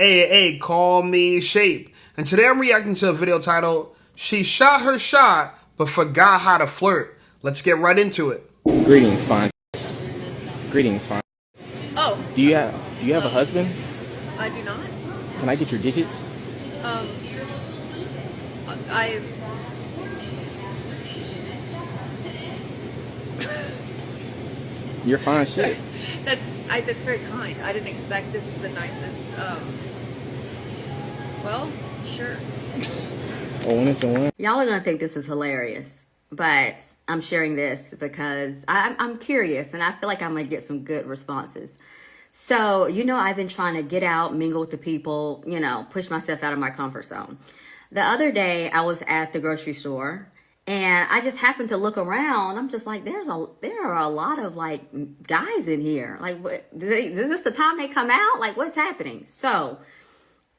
AAA, call me Shape. And today I'm reacting to a video titled, She Shot Her Shot, but Forgot How to Flirt. Let's get right into it. Greetings, fine. Greetings, fine. Oh. Do you have a husband? I do not. Can I get your digits? I... You're fine shit. That's very kind. I didn't expect this is the nicest, well, sure. Y'all are gonna think this is hilarious, but I'm sharing this because I'm curious and I feel like I'm gonna get some good responses. So, I've been trying to get out, mingle with the people, push myself out of my comfort zone. The other day I was at the grocery store and I just happened to look around. I'm just like, there are a lot of like guys in here. Like, what, is this the time they come out? Like, what's happening? So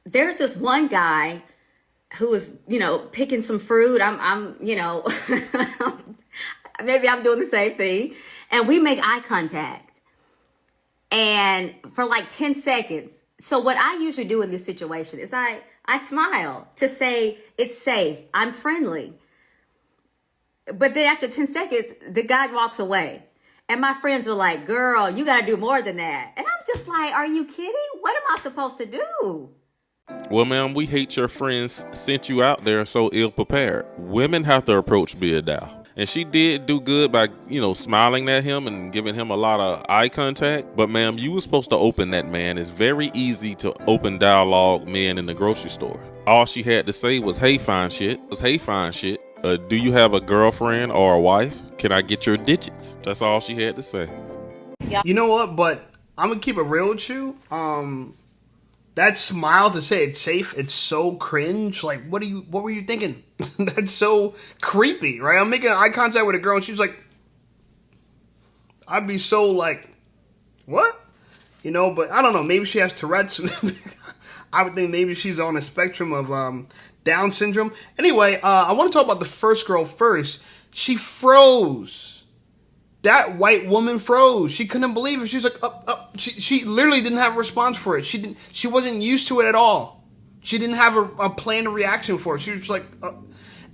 there's this one guy who was, picking some fruit. I'm maybe I'm doing the same thing. And we make eye contact. And for like 10 seconds. So what I usually do in this situation is I smile to say it's safe. I'm friendly. But then after 10 seconds, the guy walks away. And my friends were like, girl, you got to do more than that. And I'm just like, are you kidding? What am I supposed to do? Well, ma'am, we hate your friends sent you out there so ill-prepared. Women have to approach Bill Dow. And she did do good by, smiling at him and giving him a lot of eye contact. But, ma'am, you were supposed to open that man. It's very easy to open dialogue men in the grocery store. All she had to say was, hey, fine shit. Do you have a girlfriend or a wife? Can I get your digits? That's all she had to say. Yeah. You know what? But I'm going to keep it real with you. That smile to say it's safe, it's so cringe. Like, what were you thinking? That's so creepy, right? I'm making eye contact with a girl and she's like, I'd be so like, what? But I don't know. Maybe she has Tourette's. I would think maybe she's on a spectrum of Down syndrome. Anyway, I want to talk about the first girl first. She froze. That white woman froze. She couldn't believe it. She's like, up. She literally didn't have a response for it. She wasn't used to it at all. She didn't have a planned reaction for it. She was just like,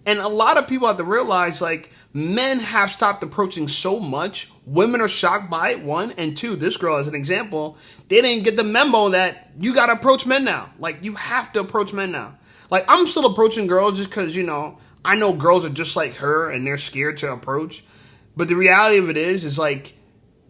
And a lot of people have to realize, like, men have stopped approaching so much. Women are shocked by it, one. And two, this girl, as an example, they didn't get the memo that you got to approach men now. Like, you have to approach men now. Like, I'm still approaching girls just because, I know girls are just like her and they're scared to approach. But the reality of it is like,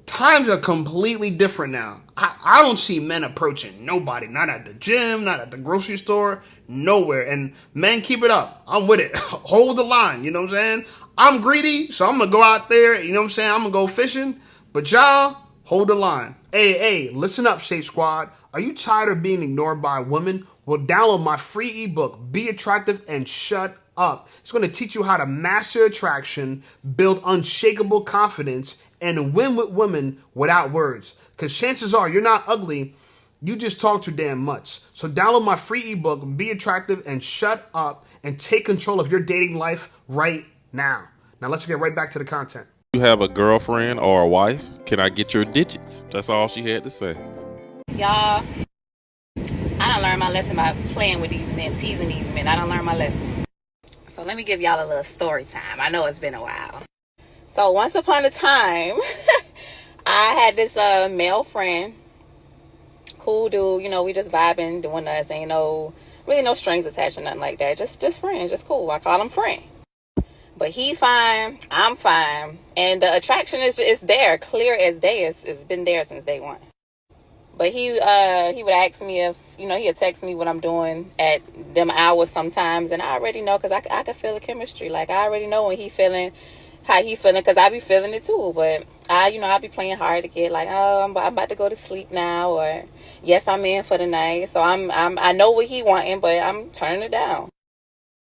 times are completely different now. I don't see men approaching nobody. Not at the gym, not at the grocery store, nowhere. And men, keep it up. I'm with it. Hold the line, you know what I'm saying? I'm greedy, so I'm going to go out there, you know what I'm saying? I'm going to go fishing. But y'all, hold the line. Hey, listen up, Shape Squad. Are you tired of being ignored by women? Well, download my free ebook, Be Attractive and Shut Up. It's going to teach you how to master attraction, build unshakable confidence, and win with women without words. Because chances are you're not ugly, you just talk too damn much. So download my free ebook, Be Attractive and Shut Up, and take control of your dating life right now. Now let's get right back to the content. You have a girlfriend or a wife? Can I get your digits? That's all she had to say. Y'all, I done learned my lesson by playing with these men, teasing these men. I done learned my lesson. So let me give y'all a little story time. I know it's been a while. So once upon a time, I had this male friend. Cool dude, we just vibing, doing us. Ain't really no strings attached or nothing like that. Just friends, just cool. I call him friend. But he fine, I'm fine. And the attraction is there, clear as day. It's been there since day one. But he would ask me if, he'd text me what I'm doing at them hours sometimes. And I already know because I can feel the chemistry. Like, I already know when he feeling, how he feeling, because I be feeling it too. But I be playing hard to get like, oh, I'm about to go to sleep now. Or, yes, I'm in for the night. So I know what he wanting, but I'm turning it down.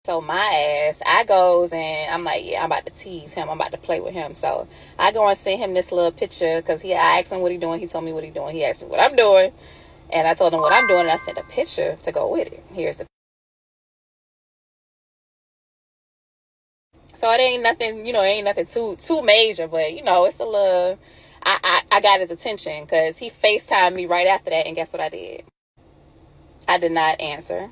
So my ass, I goes and I'm like, yeah, I'm about to tease him. I'm about to play with him. So I go and send him this little picture because I asked him what he doing. He told me what he doing. He asked me what I'm doing. And I told him what I'm doing. And I sent a picture to go with it. Here's the. So it ain't nothing, ain't nothing too major. But, it's a little, I got his attention because he FaceTimed me right after that. And guess what I did? I did not answer.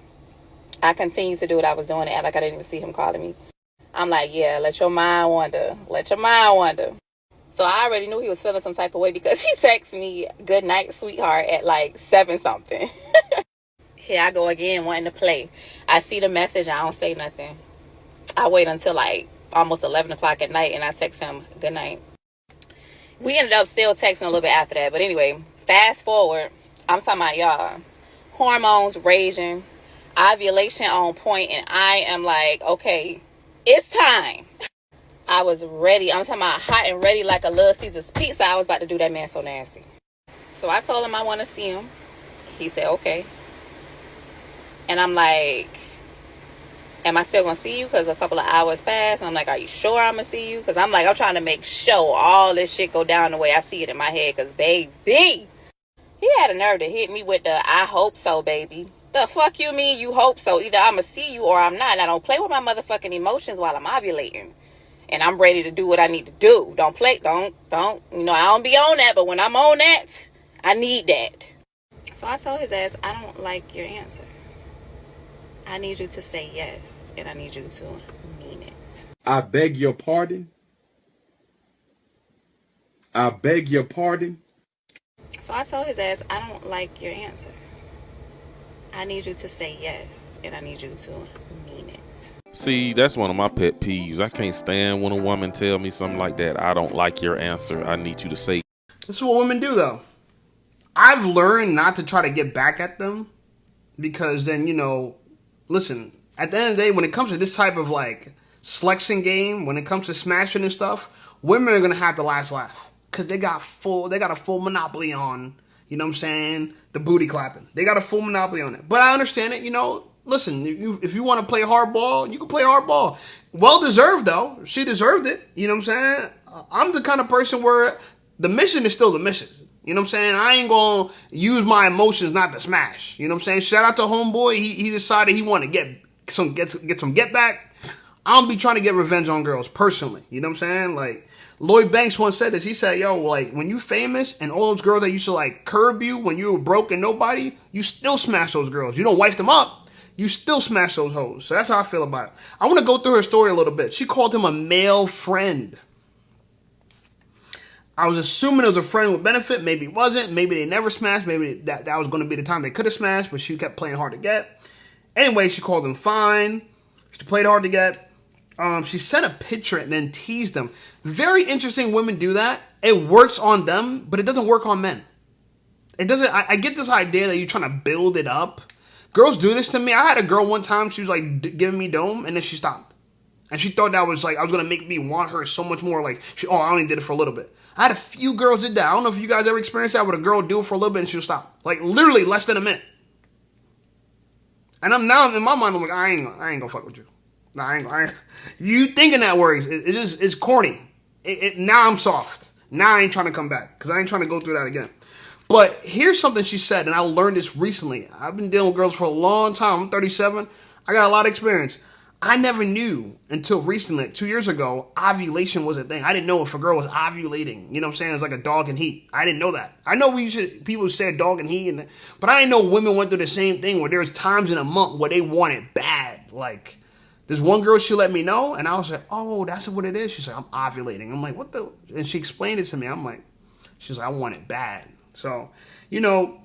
I continued to do what I was doing and act like I didn't even see him calling me. I'm like, yeah, let your mind wander. Let your mind wander. So I already knew he was feeling some type of way because he texted me, good night, sweetheart, at like 7 something. Here I go again, wanting to play. I see the message, I don't say nothing. I wait until like almost 11 o'clock at night and I text him, good night. We ended up still texting a little bit after that. But anyway, fast forward, I'm talking about y'all. Hormones raging, ovulation on point, and I am like, okay, it's time. I was ready. I'm talking about hot and ready like a Little Caesar's pizza. I was about to do that man so nasty. So I told him I want to see him. He said, okay. And I'm like, am I still going to see you? Because a couple of hours passed. I'm like, are you sure I'm going to see you? Because I'm like, I'm trying to make sure all this shit go down the way I see it in my head. Because, baby, he had a nerve to hit me with the, I hope so, baby. The fuck you mean you hope so? Either I'm going to see you or I'm not. And I don't play with my motherfucking emotions while I'm ovulating. And I'm ready to do what I need to do. Don't play, don't, you know, I don't be on that. But when I'm on that, I need that. So I told his ass, I don't like your answer. I need you to say yes. And I need you to mean it. I beg your pardon. I beg your pardon. So I told his ass, I don't like your answer. I need you to say yes. And I need you to mean it. See, that's one of my pet peeves. I can't stand when a woman tell me something like that. I don't like your answer. I need you to say. This is what women do, though. I've learned not to try to get back at them because then, you know, listen, at the end of the day, when it comes to this type of like selection game, when it comes to smashing and stuff, women are going to have the last laugh because they got a full monopoly on, you know what I'm saying, the booty clapping. They got a full monopoly on it. But I understand it, you know. Listen, if you want to play hardball, you can play hardball. Well deserved, though. She deserved it. You know what I'm saying? I'm the kind of person where the mission is still the mission. You know what I'm saying? I ain't going to use my emotions not to smash. You know what I'm saying? Shout out to homeboy. He decided he wanted to get some get back. I don't be trying to get revenge on girls personally. You know what I'm saying? Like, Lloyd Banks once said this. He said, yo, like, when you famous and all those girls that used to, like, curb you when you were broke and nobody, you still smash those girls. You don't wife them up. You still smash those hoes. So that's how I feel about it. I want to go through her story a little bit. She called him a male friend. I was assuming it was a friend with benefit. Maybe it wasn't. Maybe they never smashed. Maybe that was going to be the time they could have smashed, but she kept playing hard to get. Anyway, she called him fine. She played hard to get. She sent a picture and then teased them. Very interesting women do that. It works on them, but it doesn't work on men. It doesn't. I get this idea that you're trying to build it up. Girls do this to me. I had a girl one time, she was like giving me dome, and then she stopped. And she thought that was like, I was going to make me want her so much more. Like, I only did it for a little bit. I had a few girls did that. I don't know if you guys ever experienced that, where a girl do it for a little bit and she'll stop. Like, literally less than a minute. And I'm now in my mind, I'm like, I ain't going to fuck with you. Nah, you thinking that works. It's corny. Now I'm soft. Now I ain't trying to come back because I ain't trying to go through that again. But here's something she said, and I learned this recently. I've been dealing with girls for a long time. I'm 37. I got a lot of experience. I never knew until recently, like 2 years ago, ovulation was a thing. I didn't know if a girl was ovulating. You know what I'm saying? It's like a dog in heat. I didn't know that. I know people say dog in heat, but I didn't know women went through the same thing where there's times in a month where they want it bad. Like, there's one girl, she let me know, and I was like, oh, that's what it is. She's like, I'm ovulating. I'm like, what the? And she explained it to me. I'm like, she's like, I want it bad. So, you know,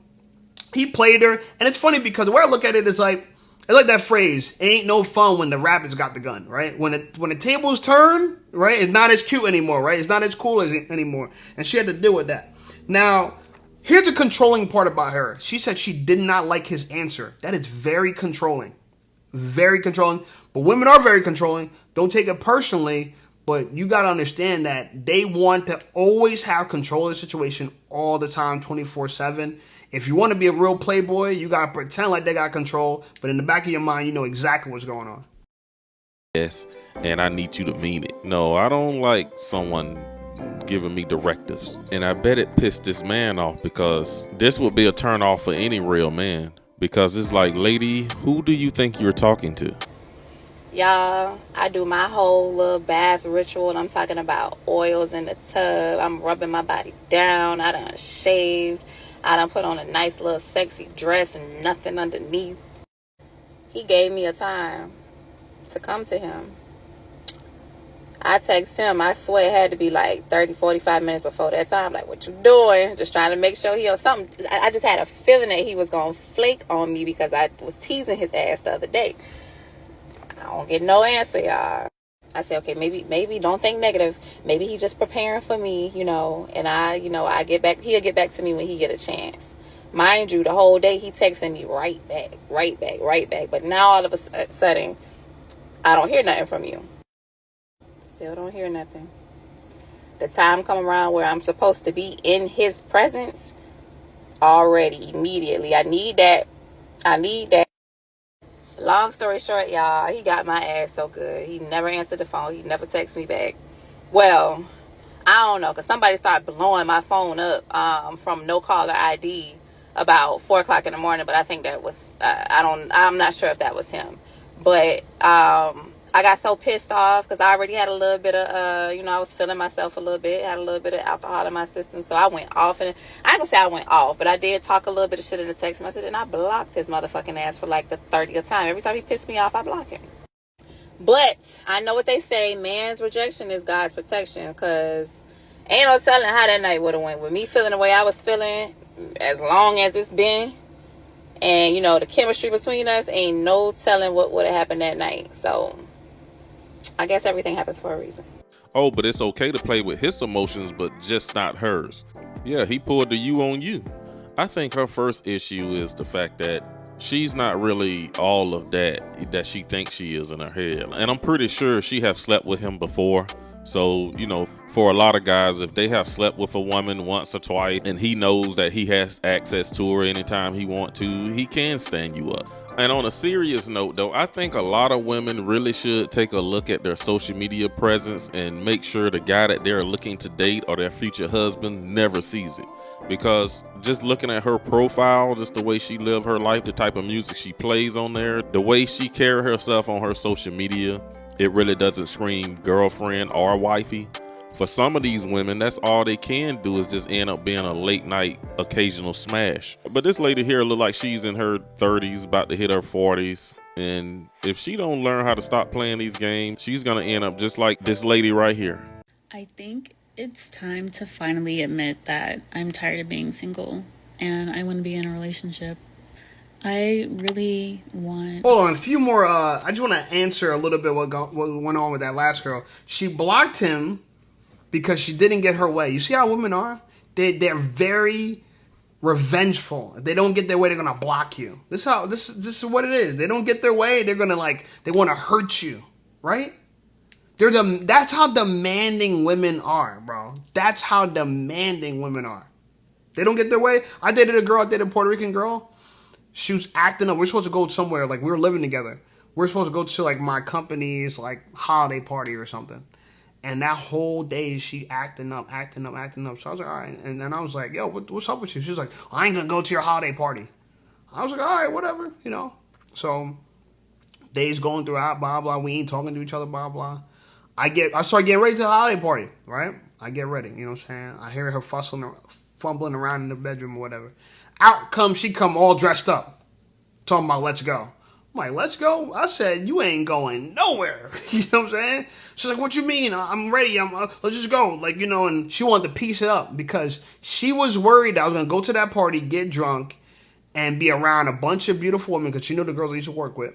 he played her. And it's funny because the way I look at it is like, it's like that phrase, it ain't no fun when the rabbit's got the gun, right? When the tables turn, right, it's not as cute anymore, right? It's not as cool anymore. And she had to deal with that. Now, here's the controlling part about her. She said she did not like his answer. That is very controlling. Very controlling. But women are very controlling. Don't take it personally. But you got to understand that they want to always have control of the situation all the time, 24/7. If you want to be a real playboy, you got to pretend like they got control. But in the back of your mind, you know exactly what's going on. Yes, and I need you to mean it. No, I don't like someone giving me directives. And I bet it pissed this man off because this would be a turn off for any real man. Because it's like, lady, who do you think you're talking to? Y'all, I do my whole little bath ritual, and I'm talking about oils in the tub. I'm rubbing my body down. I done shaved. I done put on a nice little sexy dress and nothing underneath. He gave me a time to come to him. I text him, I swear it had to be like 30, 45 minutes before that time. Like, what you doing? Just trying to make sure he on something. I just had a feeling that he was going to flake on me because I was teasing his ass the other day. I don't get no answer, y'all. I said, okay, maybe don't think negative. Maybe he just preparing for me, and I get back. He'll get back to me when he get a chance. Mind you, the whole day he texting me right back. But now all of a sudden, I don't hear nothing from you. Still don't hear nothing. The time come around where I'm supposed to be in his presence already, immediately. I need that. Long story short, y'all, he got my ass so good. He never answered the phone. He never texted me back. Well, I don't know, because somebody started blowing my phone up from no caller ID about 4 o'clock in the morning, but I think that was, I'm not sure if that was him. But I got so pissed off because I already had a little bit of, I was feeling myself a little bit, had a little bit of alcohol in my system. So I went off, and I ain't gonna say I went off, but I did talk a little bit of shit in the text message, and I blocked his motherfucking ass for like the 30th time. Every time he pissed me off, I block him. But I know what they say, man's rejection is God's protection, because ain't no telling how that night would have went. With me feeling the way I was feeling, as long as it's been, and, the chemistry between us, ain't no telling what would have happened that night. So I guess everything happens for a reason. Oh, but it's okay to play with his emotions, but just not hers. Yeah, he pulled the you on you. I think her first issue is the fact that she's not really all of that she thinks she is in her head. And I'm pretty sure she have slept with him before. So, for a lot of guys, if they have slept with a woman once or twice and he knows that he has access to her anytime he want to, he can stand you up. And on a serious note, though, I think a lot of women really should take a look at their social media presence and make sure the guy that they're looking to date or their future husband never sees it. Because just looking at her profile, just the way she live her life, the type of music she plays on there, the way she carry herself on her social media, it really doesn't scream girlfriend or wifey. For some of these women, that's all they can do is just end up being a late night occasional smash. But this lady here look like she's in her 30s, about to hit her 40s. And if she don't learn how to stop playing these games, she's going to end up just like this lady right here. I think it's time to finally admit that I'm tired of being single and I want to be in a relationship. I really want... Hold on, a few more. I just want to answer a little bit what went on with that last girl. She blocked him because she didn't get her way. You see how women are? They're very revengeful. If they don't get their way, they're gonna block you. This is what it is. They don't get their way, they're gonna they want to hurt you, right? That's how demanding women are, bro. That's how demanding women are. They don't get their way. I dated a Puerto Rican girl. She was acting up. We're supposed to go somewhere, we were living together. We're supposed to go to my company's holiday party or something. And that whole day, she acting up. So I was like, all right. And then I was like, yo, what's up with you? She was like, I ain't going to go to your holiday party. I was like, all right, whatever, So days going throughout, blah, blah. We ain't talking to each other, blah, blah. I start getting ready to the holiday party, right? I get ready, you know what I'm saying? I hear her fumbling around in the bedroom or whatever. She come all dressed up, talking about let's go. I'm like, let's go? I said, you ain't going nowhere. You know what I'm saying? She's like, what you mean? I'm ready. Let's just go. And she wanted to piece it up because she was worried that I was going to go to that party, get drunk, and be around a bunch of beautiful women because she knew the girls I used to work with.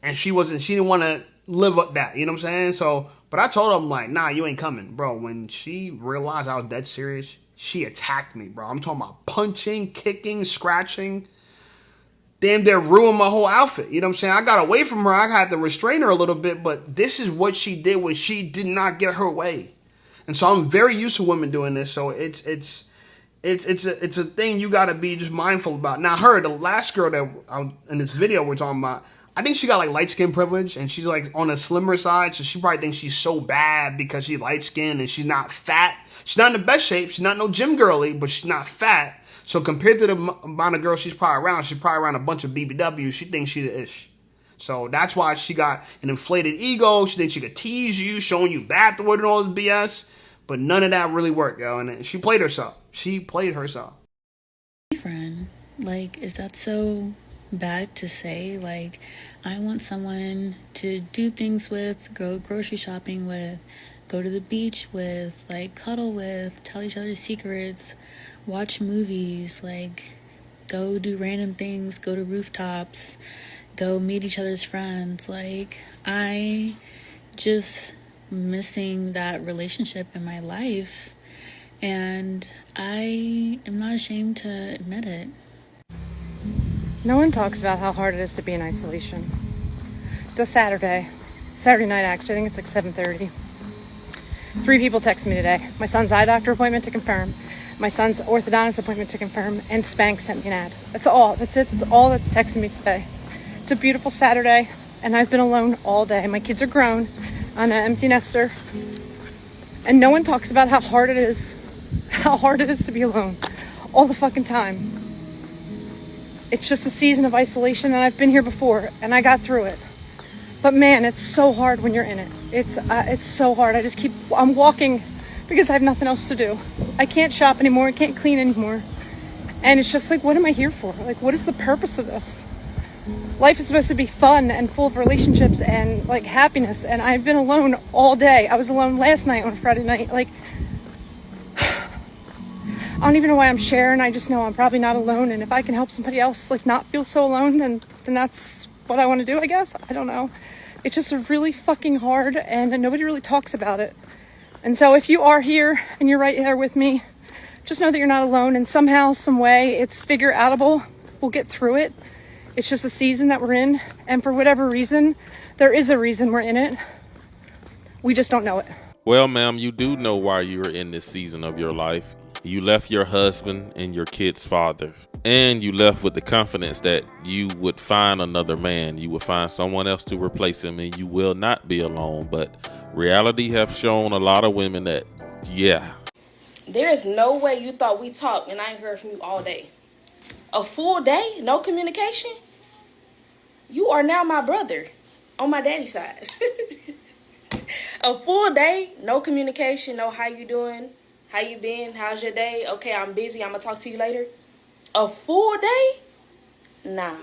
And she didn't want to live up that. You know what I'm saying? But I told her, I'm like, nah, you ain't coming. Bro, when she realized I was dead serious, she attacked me, bro. I'm talking about punching, kicking, scratching. Damn, they ruined my whole outfit. You know what I'm saying? I got away from her. I had to restrain her a little bit, but this is what she did when she did not get her way. And so I'm very used to women doing this. So it's a thing you got to be just mindful about. Now, the last girl that in this video we're talking about, I think she got light skin privilege and she's on a slimmer side. So she probably thinks she's so bad because she's light skinned and she's not fat. She's not in the best shape. She's not no gym girly, but she's not fat. So compared to the amount of girls she's probably around a bunch of BBWs, she thinks she's the ish. So that's why she got an inflated ego. She thinks she could tease you, showing you bathwater and all this BS. But none of that really worked, yo. And she played herself. Like, is that so bad to say? Like, I want someone to do things with, go grocery shopping with, go to the beach with, like, cuddle with, tell each other secrets, watch movies, like, go do random things, go to rooftops, go meet each other's friends. Like, I just missing that relationship in my life, and I am not ashamed to admit it. No one talks about how hard it is to be in isolation. It's a Saturday night actually. I think it's like 7:30. 3 people texted me today. My son's eye doctor appointment to confirm, my son's orthodontist appointment to confirm, and Spank sent me an ad. That's all. That's it. That's all that's texting me today. It's a beautiful Saturday, and I've been alone all day. My kids are grown. I'm an empty nester. And no one talks about how hard it is to be alone all the fucking time. It's just a season of isolation, and I've been here before, and I got through it. But man, it's so hard when you're in it. It's so hard. I'm walking because I have nothing else to do. I can't shop anymore. I can't clean anymore. And it's just like, what am I here for? Like, what is the purpose of this? Life is supposed to be fun and full of relationships and like happiness, and I've been alone all day. I was alone last night on Friday night. Like, I don't even know why I'm sharing. I just know I'm probably not alone, and if I can help somebody else like not feel so alone, then that's what I want to do, I guess. I don't know. It's just really fucking hard, and nobody really talks about it. And so if you are here and you're right there with me, just know that you're not alone, and somehow, some way, it's figure outable. We'll get through it. It's just a season that we're in, and for whatever reason, there is a reason we're in it. We just don't know it. Well, ma'am, you do know why you're in this season of your life. You left your husband and your kid's father, and you left with the confidence that you would find another man. You would find someone else to replace him, and you will not be alone. But reality have shown a lot of women that, yeah. There is no way you thought we talked and I ain't heard from you all day. A full day, no communication? You are now my brother on my daddy's side. A full day, no communication, no how you doing, how you been, how's your day? Okay, I'm busy, I'm gonna talk to you later. A full day? Nah,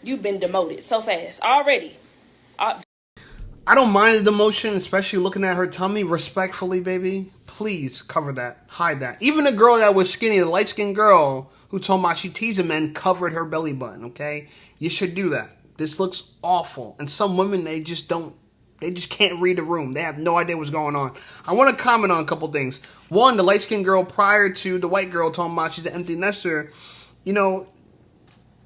you've been demoted so fast already. I don't mind the demotion, especially looking at her tummy. Respectfully, baby, please cover that, hide that. Even the girl that was skinny, the light-skinned girl who told me she teasing men, covered her belly button, okay? You should do that. This looks awful. And some women, they just can't read the room. They have no idea what's going on. I want to comment on a couple things. One, the light-skinned girl prior to the white girl talking about she's an empty nester, you know,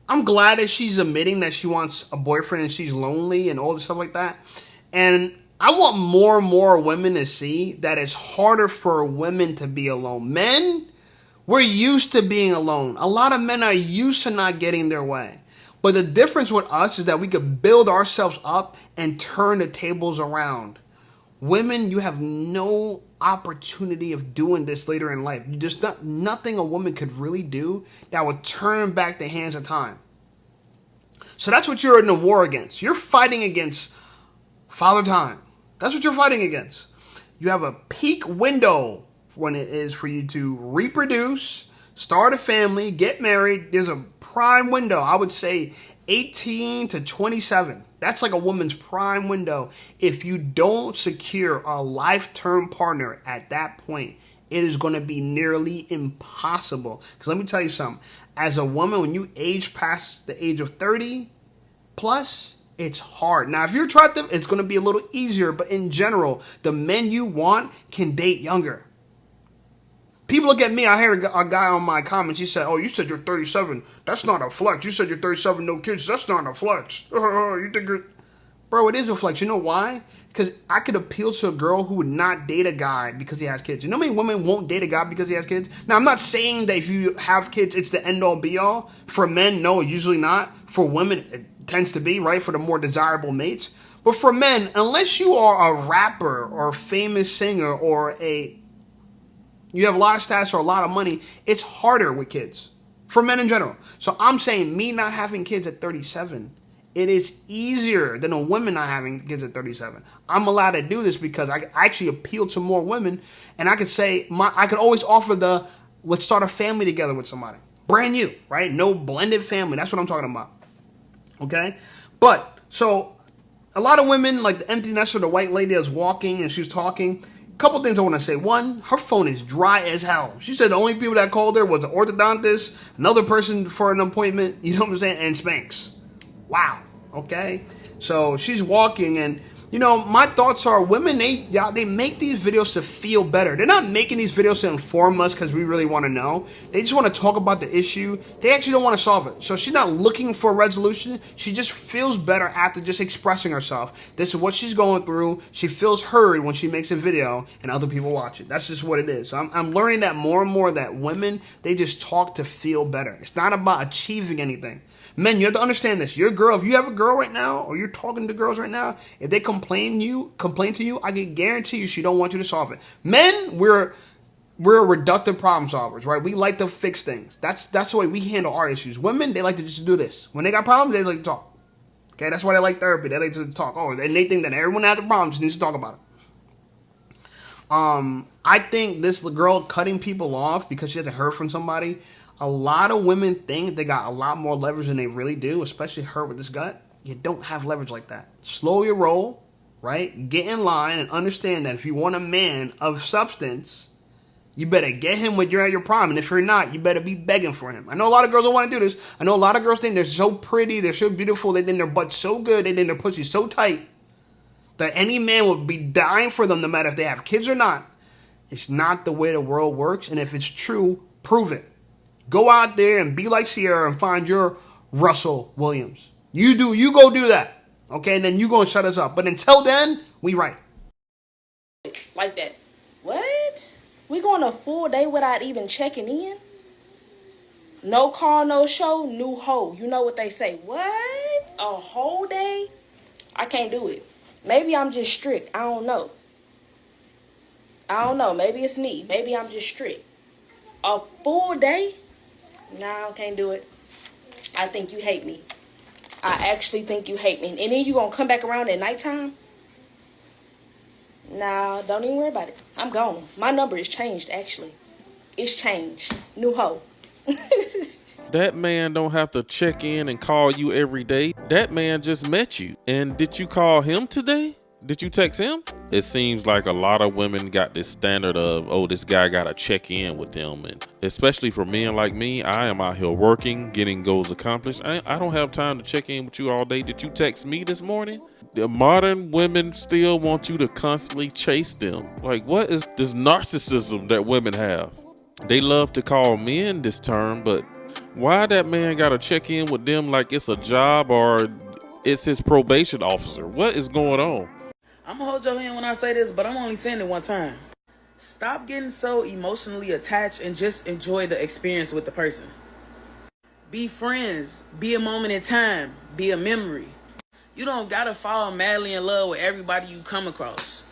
I'm glad that she's admitting that she wants a boyfriend and she's lonely and all this stuff like that. And I want more and more women to see that it's harder for women to be alone. Men, we're used to being alone. A lot of men are used to not getting their way. But the difference with us is that we could build ourselves up and turn the tables around. Women, you have no opportunity of doing this later in life. There's nothing a woman could really do that would turn back the hands of time. So that's what you're in the war against. You're fighting against Father Time. That's what you're fighting against. You have a peak window when it is for you to reproduce, start a family, get married. There's a prime window. I would say 18 to 27. That's like a woman's prime window. If you don't secure a life-term partner at that point, it is going to be nearly impossible. Because let me tell you something. As a woman, when you age past the age of 30 plus, it's hard. Now, if you're attractive, it's going to be a little easier. But in general, the men you want can date younger. People look at me. I heard a guy on my comments. He said, "Oh, you said you're 37. That's not a flex. You said you're 37, no kids. That's not a flex." You think you're... Bro, it is a flex. You know why? Because I could appeal to a girl who would not date a guy because he has kids. You know how many women won't date a guy because he has kids? Now, I'm not saying that if you have kids, it's the end-all, be-all. For men, no, usually not. For women, it tends to be, right? For the more desirable mates. But for men, unless you are a rapper or a famous singer or you have a lot of stats or a lot of money, it's harder with kids. For men in general. So I'm saying me not having kids at 37, it is easier than a woman not having kids at 37. I'm allowed to do this because I actually appeal to more women, and I could say I could always offer let's start a family together with somebody. Brand new, right? No blended family. That's what I'm talking about. Okay? But, so, a lot of women, like the empty nester, the white lady that's walking and she's talking. A couple things I want to say. One, her phone is dry as hell. She said the only people that called her was an orthodontist, another person for an appointment, you know what I'm saying, and Spanx. Wow. Okay? So she's walking, and you know, my thoughts are women, they make these videos to feel better. They're not making these videos to inform us because we really want to know. They just want to talk about the issue. They actually don't want to solve it. So she's not looking for a resolution. She just feels better after just expressing herself. This is what she's going through. She feels heard when she makes a video and other people watch it. That's just what it is. So I'm learning that more and more, that women, they just talk to feel better. It's not about achieving anything. Men, you have to understand this. Your girl, if you have a girl right now, or you're talking to girls right now, if they complain to you, I can guarantee you she don't want you to solve it. Men, we're reductive problem solvers, right? We like to fix things. That's the way we handle our issues. Women, they like to just do this. When they got problems, they like to talk. Okay, that's why they like therapy. They like to talk. Oh, and they think that everyone that has a problem just needs to talk about it. I think this girl cutting people off because she hasn't heard from somebody. A lot of women think they got a lot more leverage than they really do, especially her with this gut. You don't have leverage like that. Slow your roll, right? Get in line and understand that if you want a man of substance, you better get him when you're at your prime. And if you're not, you better be begging for him. I know a lot of girls don't want to do this. I know a lot of girls think they're so pretty, they're so beautiful, they think their butt's so good, they think their pussy's so tight that any man will be dying for them no matter if they have kids or not. It's not the way the world works. And if it's true, prove it. Go out there and be like Sierra and find your Russell Williams. You go do that. Okay, and then you go and shut us up. But until then, we right. Like that. What? We going a full day without even checking in? No call, no show, new hoe. You know what they say. What? A whole day? I can't do it. Maybe I'm just strict. I don't know. Maybe it's me. Maybe I'm just strict. A full day? Nah, I can't do it. I think you hate me. I actually think you hate me. And then you gonna come back around at nighttime? Nah, don't even worry about it. I'm gone. My number is changed, actually. It's changed. New hoe. That man don't have to check in and call you every day. That man just met you. And did you call him today? Did you text him? It seems like a lot of women got this standard of, oh, this guy got to check in with them. And especially for men like me, I am out here working, getting goals accomplished. I don't have time to check in with you all day. Did you text me this morning? The modern women still want you to constantly chase them. Like, what is this narcissism that women have? They love to call men this term, but why that man got to check in with them like it's a job or it's his probation officer? What is going on? I'm gonna hold your hand when I say this, but I'm only saying it one time. Stop getting so emotionally attached and just enjoy the experience with the person. Be friends. Be a moment in time. Be a memory. You don't gotta fall madly in love with everybody you come across.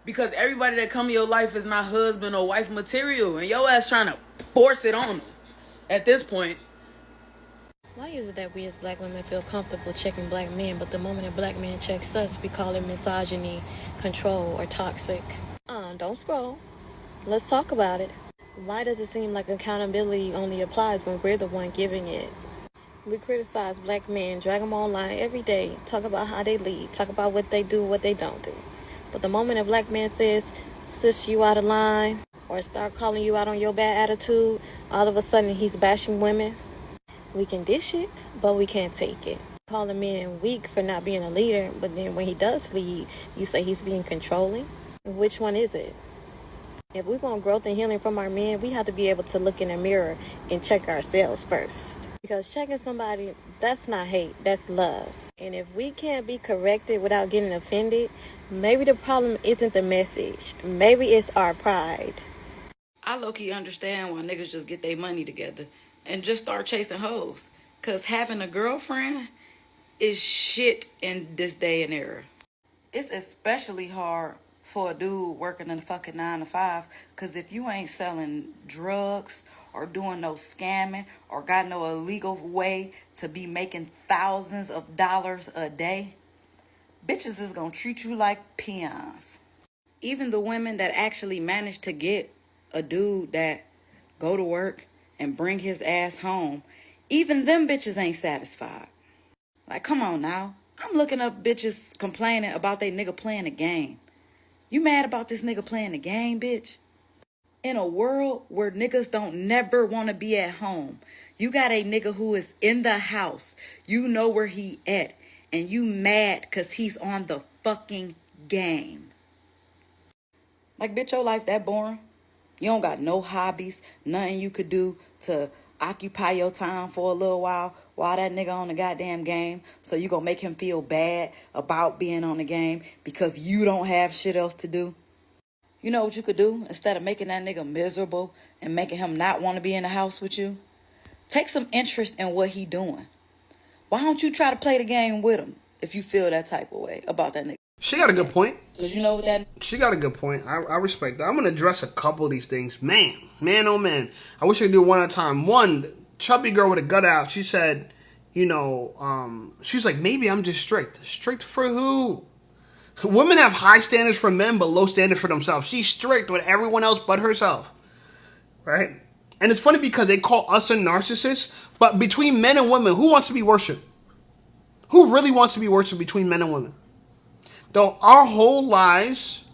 Because everybody that come in your life is not husband or wife material, and your ass trying to force it on them. At this point, why is it that we as black women feel comfortable checking black men, but the moment a black man checks us, we call it misogyny, control, or toxic? Don't scroll. Let's talk about it. Why does it seem like accountability only applies when we're the one giving it? We criticize black men, drag them online every day, talk about how they lead, talk about what they do, what they don't do. But the moment a black man says, sis, you out of line, or start calling you out on your bad attitude, all of a sudden he's bashing women. We can dish it, but we can't take it. Call a man weak for not being a leader, but then when he does lead, you say he's being controlling. Which one is it? If we want growth and healing from our men, we have to be able to look in the mirror and check ourselves first. Because checking somebody, that's not hate, that's love. And if we can't be corrected without getting offended, maybe the problem isn't the message. Maybe it's our pride. I low-key understand why niggas just get their money together and just start chasing hoes. Because having a girlfriend is shit in this day and era. It's especially hard for a dude working in a fucking 9 to 5. Because if you ain't selling drugs or doing no scamming or got no illegal way to be making thousands of dollars a day, bitches is gonna treat you like peons. Even the women that actually manage to get a dude that go to work and bring his ass home, even them bitches ain't satisfied. Like, come on now. I'm looking up bitches complaining about they nigga playing the game. You mad about this nigga playing the game, bitch? In a world where niggas don't never want to be at home, you got a nigga who is in the house. You know where he at. And you mad because he's on the fucking game. Like, bitch, your life that boring? You don't got no hobbies, nothing you could do to occupy your time for a little while that nigga on the goddamn game. So you gonna make him feel bad about being on the game because you don't have shit else to do? You know what you could do instead of making that nigga miserable and making him not want to be in the house with you? Take some interest in what he doing. Why don't you try to play the game with him if you feel that type of way about that nigga? She got a good point. Because you know what that... She got a good point. I respect that. I'm going to address a couple of these things. Man, oh man. I wish I could do one at a time. One, chubby girl with a gut out, she said, you know, she's like, maybe I'm just strict. Strict for who? Women have high standards for men, but low standards for themselves. She's strict with everyone else but herself. Right? And it's funny because they call us a narcissist, but between men and women, who wants to be worshipped? Who really wants to be worshipped between men and women? Though our whole lives,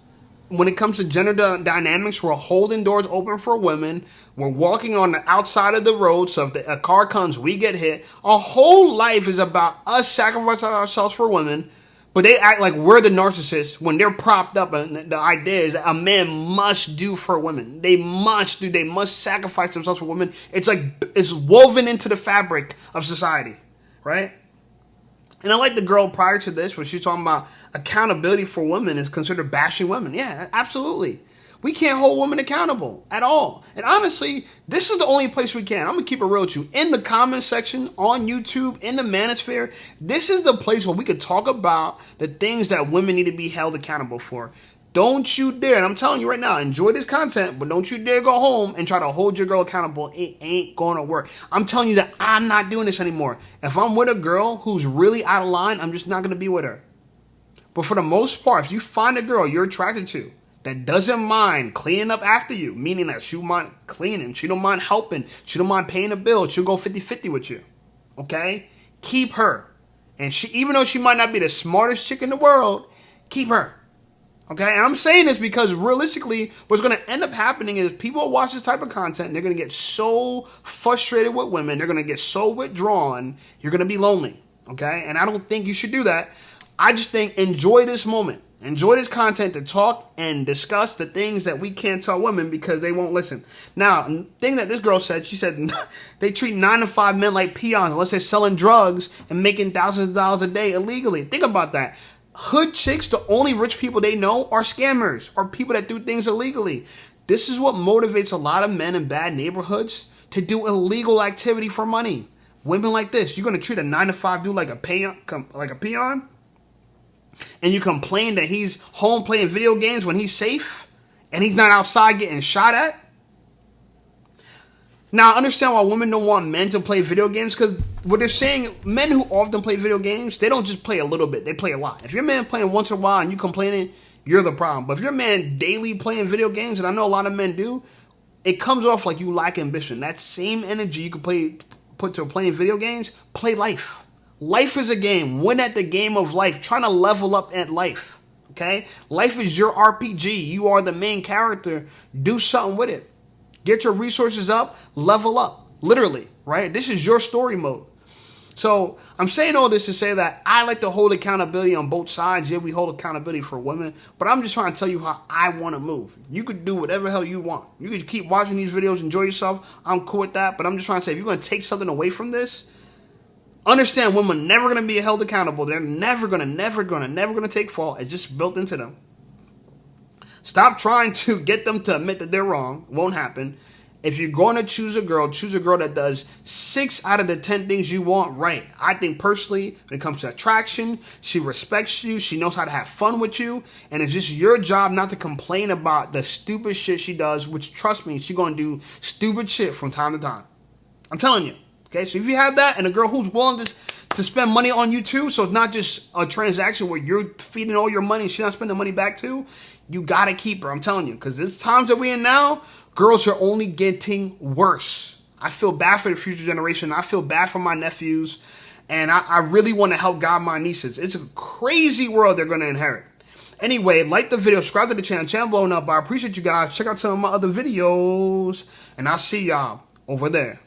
when it comes to gender dynamics, we're holding doors open for women. We're walking on the outside of the road, so if a car comes, we get hit. Our whole life is about us sacrificing ourselves for women, but they act like we're the narcissists when they're propped up. And the idea is that a man must do for women. They must sacrifice themselves for women. It's like, it's woven into the fabric of society, right? And I like the girl prior to this when she's talking about accountability for women is considered bashing women. Yeah, absolutely. We can't hold women accountable at all. And honestly, this is the only place we can. I'm going to keep it real with you. In the comments section, on YouTube, in the manosphere, this is the place where we could talk about the things that women need to be held accountable for. Don't you dare, and I'm telling you right now, enjoy this content, but don't you dare go home and try to hold your girl accountable. It ain't going to work. I'm telling you that I'm not doing this anymore. If I'm with a girl who's really out of line, I'm just not going to be with her. But for the most part, if you find a girl you're attracted to that doesn't mind cleaning up after you, meaning that she don't mind cleaning, she don't mind helping, she don't mind paying a bill, she'll go 50-50 with you, okay? Keep her. And she, even though she might not be the smartest chick in the world, keep her. Okay, and I'm saying this because realistically, what's going to end up happening is people watch this type of content, and they're going to get so frustrated with women, they're going to get so withdrawn, you're going to be lonely, okay? And I don't think you should do that. I just think enjoy this moment. Enjoy this content to talk and discuss the things that we can't tell women because they won't listen. Now, the thing that this girl said, she said they treat 9-to-5 men like peons unless they're selling drugs and making thousands of dollars a day illegally. Think about that. Hood chicks, the only rich people they know are scammers or people that do things illegally. This is what motivates a lot of men in bad neighborhoods to do illegal activity for money. Women like this, you're going to treat a 9-to-5 dude like a peon? And you complain that he's home playing video games when he's safe and he's not outside getting shot at? Now, I understand why women don't want men to play video games because what they're saying, men who often play video games, they don't just play a little bit, they play a lot. If your man playing once in a while and you complaining, you're the problem. But if your man daily playing video games, and I know a lot of men do, it comes off like you lack ambition. That same energy you could put to playing video games, play life. Life is a game. Win at the game of life. Trying to level up at life. Okay? Life is your RPG. You are the main character. Do something with it. Get your resources up. Level up. Literally. Right? This is your story mode. So I'm saying all this to say that I like to hold accountability on both sides. Yeah, we hold accountability for women. But I'm just trying to tell you how I want to move. You could do whatever the hell you want. You could keep watching these videos. Enjoy yourself. I'm cool with that. But I'm just trying to say if you're going to take something away from this, understand women are never going to be held accountable. They're never going to take fault. It's just built into them. Stop trying to get them to admit that they're wrong. It won't happen. If you're going to choose a girl that does 6 out of the 10 things you want right. I think personally, when it comes to attraction, she respects you. She knows how to have fun with you. And it's just your job not to complain about the stupid shit she does, which, trust me, she's going to do stupid shit from time to time. I'm telling you. Okay, so if you have that and a girl who's willing to spend money on you too, so it's not just a transaction where you're feeding all your money and she's not spending money back too, you got to keep her. I'm telling you, because there's times that we're in now, girls are only getting worse. I feel bad for the future generation. I feel bad for my nephews. And I really want to help guide my nieces. It's a crazy world they're going to inherit. Anyway, like the video, subscribe to the channel blowing up. I appreciate you guys. Check out some of my other videos. And I'll see y'all over there.